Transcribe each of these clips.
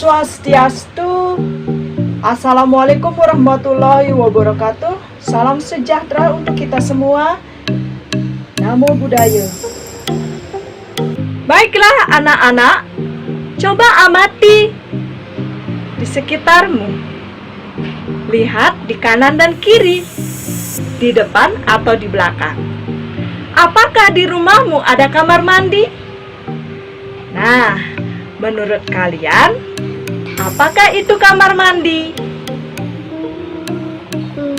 Swastiastu. Assalamualaikum warahmatullahi wabarakatuh. Salam sejahtera untuk kita semua. Namo Buddhaya. Baiklah anak-anak, coba amati di sekitarmu. Lihat di kanan dan kiri, di depan atau di belakang. Apakah di rumahmu ada kamar mandi? Nah, menurut kalian, apakah itu kamar mandi?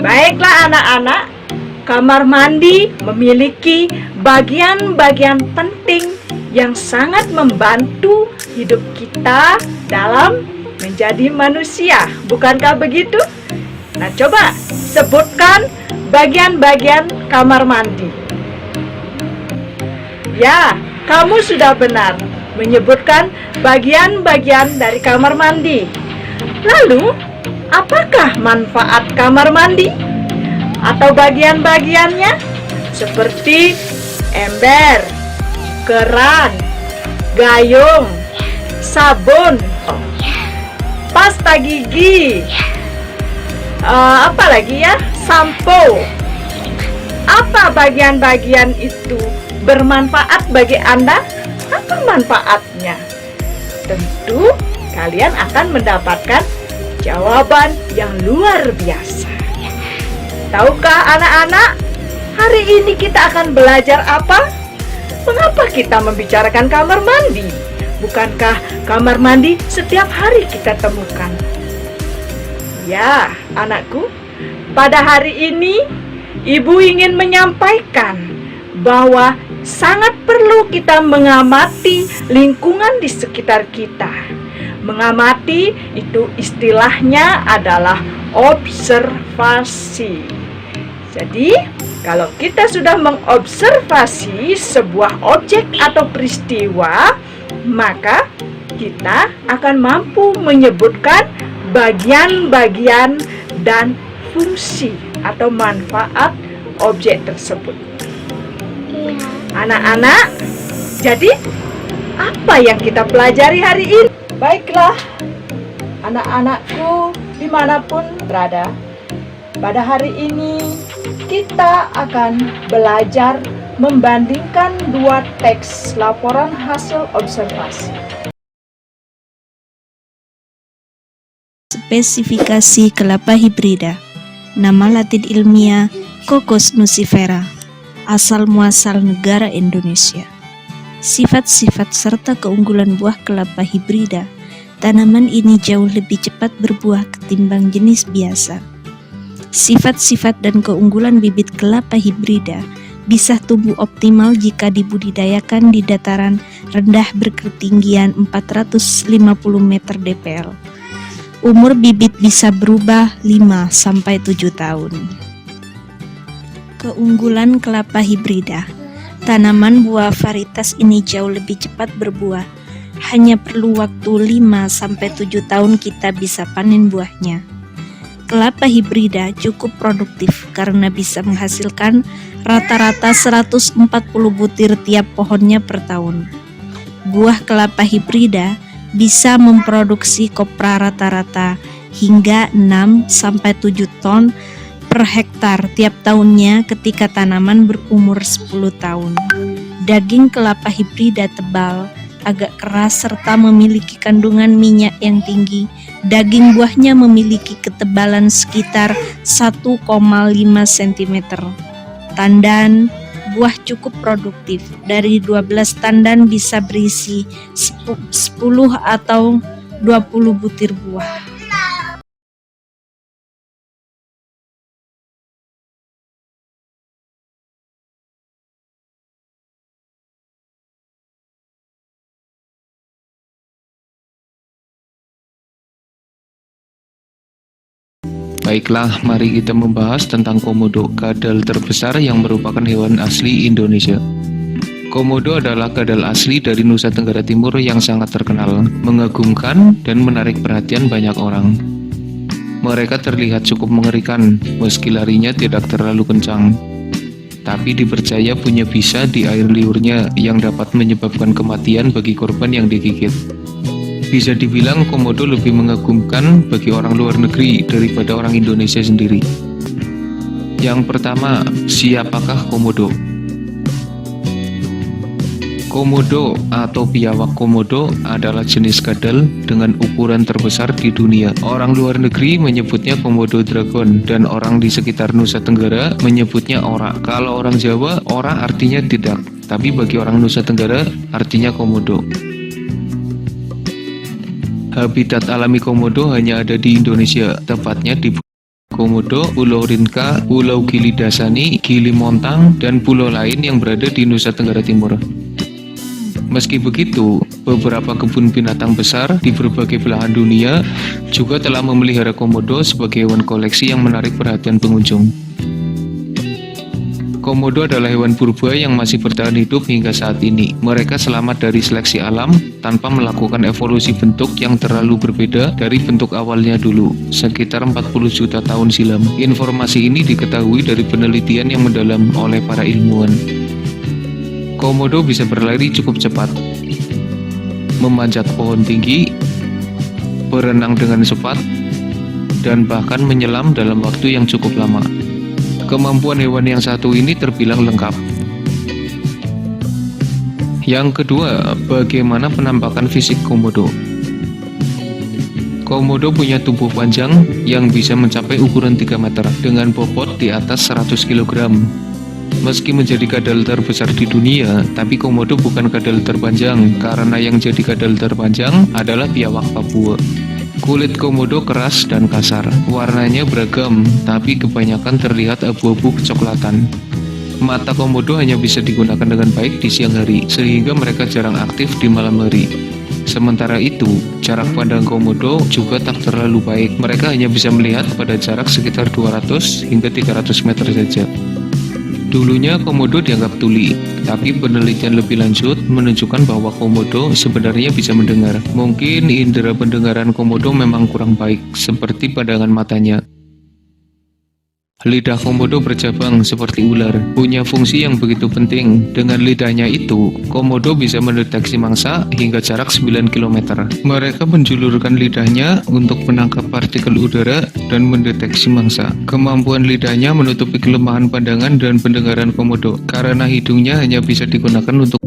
Baiklah anak-anak, kamar mandi memiliki bagian-bagian penting yang sangat membantu hidup kita dalam menjadi manusia. Bukankah begitu? Nah, coba sebutkan bagian-bagian kamar mandi. Ya, kamu sudah benar menyebutkan bagian-bagian dari kamar mandi. Lalu, apakah manfaat kamar mandi? Atau bagian-bagiannya? Seperti ember, keran, gayung, sabun, pasta gigi, apa lagi ya? Sampo. Apa bagian-bagian itu bermanfaat bagi Anda? Apa manfaatnya? Tentu kalian akan mendapatkan jawaban yang luar biasa. Tahukah anak-anak, hari ini kita akan belajar apa? Mengapa kita membicarakan kamar mandi? Bukankah kamar mandi setiap hari kita temukan? Ya, anakku, pada hari ini Ibu ingin menyampaikan bahwa sangat perlu kita mengamati lingkungan di sekitar kita. Mengamati itu istilahnya adalah observasi. Jadi, kalau kita sudah mengobservasi sebuah objek atau peristiwa, maka kita akan mampu menyebutkan bagian-bagian dan fungsi atau manfaat objek tersebut. Anak-anak, jadi apa yang kita pelajari hari ini? Baiklah, anak-anakku dimanapun berada, pada hari ini kita akan belajar membandingkan dua teks laporan hasil observasi. Spesifikasi kelapa hibrida. Nama latin ilmiah Cocos nucifera. Asal muasal negara Indonesia. Sifat-sifat serta keunggulan buah kelapa hibrida. Tanaman ini jauh lebih cepat berbuah ketimbang jenis biasa. Sifat-sifat dan keunggulan bibit kelapa hibrida bisa tumbuh optimal jika dibudidayakan di dataran rendah berketinggian 450 meter dpl. Umur bibit bisa berubah 5-7 tahun. Keunggulan kelapa hibrida. Tanaman buah varietas ini jauh lebih cepat berbuah. Hanya perlu waktu 5-7 tahun kita bisa panen buahnya. Kelapa hibrida cukup produktif karena bisa menghasilkan rata-rata 140 butir tiap pohonnya per tahun. Buah kelapa hibrida bisa memproduksi kopra rata-rata hingga 6-7 ton per hektar tiap tahunnya ketika tanaman berumur 10 tahun. Daging kelapa hibrida tebal, agak keras serta memiliki kandungan minyak yang tinggi. Daging buahnya memiliki ketebalan sekitar 1,5 cm. Tandan buah cukup produktif. Dari 12 tandan bisa berisi 10 atau 20 butir buah. Baiklah, mari kita membahas tentang komodo, kadal terbesar yang merupakan hewan asli Indonesia. Komodo adalah kadal asli dari Nusa Tenggara Timur yang sangat terkenal, mengagumkan, dan menarik perhatian banyak orang. Mereka terlihat cukup mengerikan, meski larinya tidak terlalu kencang. Tapi dipercaya punya bisa di air liurnya yang dapat menyebabkan kematian bagi korban yang digigit. Bisa dibilang komodo lebih mengagumkan bagi orang luar negeri daripada orang Indonesia sendiri. Yang pertama, siapakah komodo? Komodo atau biawak komodo adalah jenis kadal dengan ukuran terbesar di dunia. Orang luar negeri menyebutnya komodo dragon dan orang di sekitar Nusa Tenggara menyebutnya ora. Kalau orang Jawa, ora artinya tidak, tapi bagi orang Nusa Tenggara artinya komodo. Habitat alami komodo hanya ada di Indonesia, tepatnya di Komodo, Pulau Rinca, Pulau Gili Dasani, Gili Montang, dan pulau lain yang berada di Nusa Tenggara Timur. Meski begitu, beberapa kebun binatang besar di berbagai belahan dunia juga telah memelihara komodo sebagai hewan koleksi yang menarik perhatian pengunjung. Komodo adalah hewan purba yang masih bertahan hidup hingga saat ini. Mereka selamat dari seleksi alam tanpa melakukan evolusi bentuk yang terlalu berbeda dari bentuk awalnya dulu, sekitar 40 juta tahun silam. Informasi ini diketahui dari penelitian yang mendalam oleh para ilmuwan. Komodo bisa berlari cukup cepat, memanjat pohon tinggi, berenang dengan cepat, dan bahkan menyelam dalam waktu yang cukup lama. Kemampuan hewan yang satu ini terbilang lengkap. Yang kedua, bagaimana penampakan fisik komodo? Komodo punya tubuh panjang yang bisa mencapai ukuran 3 meter dengan bobot di atas 100 kg. Meski menjadi kadal terbesar di dunia, tapi komodo bukan kadal terpanjang karena yang jadi kadal terpanjang adalah biawak Papua. Kulit komodo keras dan kasar, warnanya beragam, tapi kebanyakan terlihat abu-abu kecoklatan. Mata komodo hanya bisa digunakan dengan baik di siang hari, sehingga mereka jarang aktif di malam hari. Sementara itu, jarak pandang komodo juga tak terlalu baik. Mereka hanya bisa melihat pada jarak sekitar 200 hingga 300 meter saja. Dulunya komodo dianggap tuli, tapi penelitian lebih lanjut menunjukkan bahwa komodo sebenarnya bisa mendengar. Mungkin indera pendengaran komodo memang kurang baik, seperti pandangan matanya. Lidah komodo bercabang seperti ular, punya fungsi yang begitu penting. Dengan lidahnya itu, komodo bisa mendeteksi mangsa hingga jarak 9 km. Mereka menjulurkan lidahnya untuk menangkap partikel udara dan mendeteksi mangsa. Kemampuan lidahnya menutupi kelemahan pandangan dan pendengaran komodo, karena hidungnya hanya bisa digunakan untuk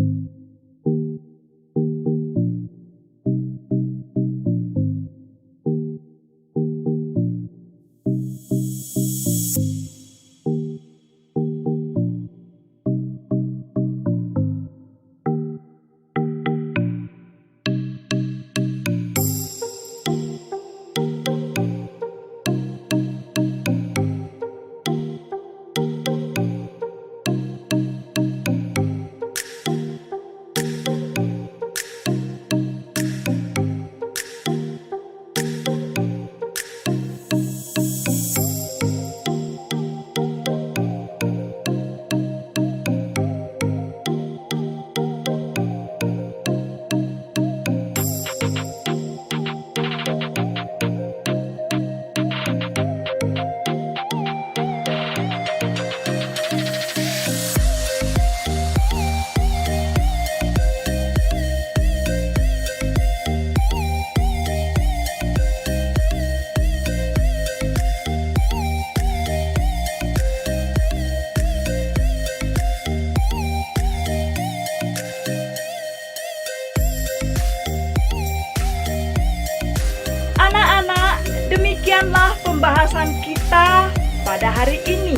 Anak-anak, demikianlah pembahasan kita pada hari ini.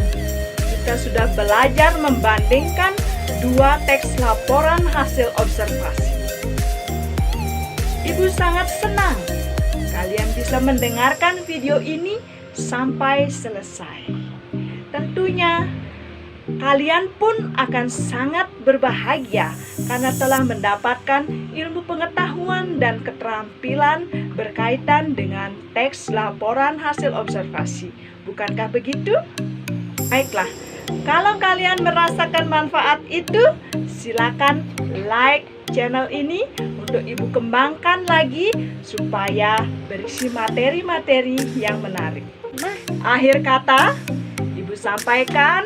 Kita sudah belajar membandingkan dua teks laporan hasil observasi. Ibu sangat senang kalian bisa mendengarkan video ini sampai selesai. Tentunya kalian pun akan sangat berbahagia karena telah mendapatkan ilmu pengetahuan dan keterampilan berkaitan dengan teks laporan hasil observasi. Bukankah begitu? Baiklah, kalau kalian merasakan manfaat itu, silakan like channel ini untuk ibu kembangkan lagi supaya berisi materi-materi yang menarik. Akhir kata, ibu sampaikan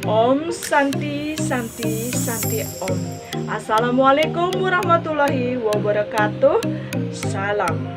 Om Santi Santi Santi Om. Assalamualaikum warahmatullahi wabarakatuh. Salam.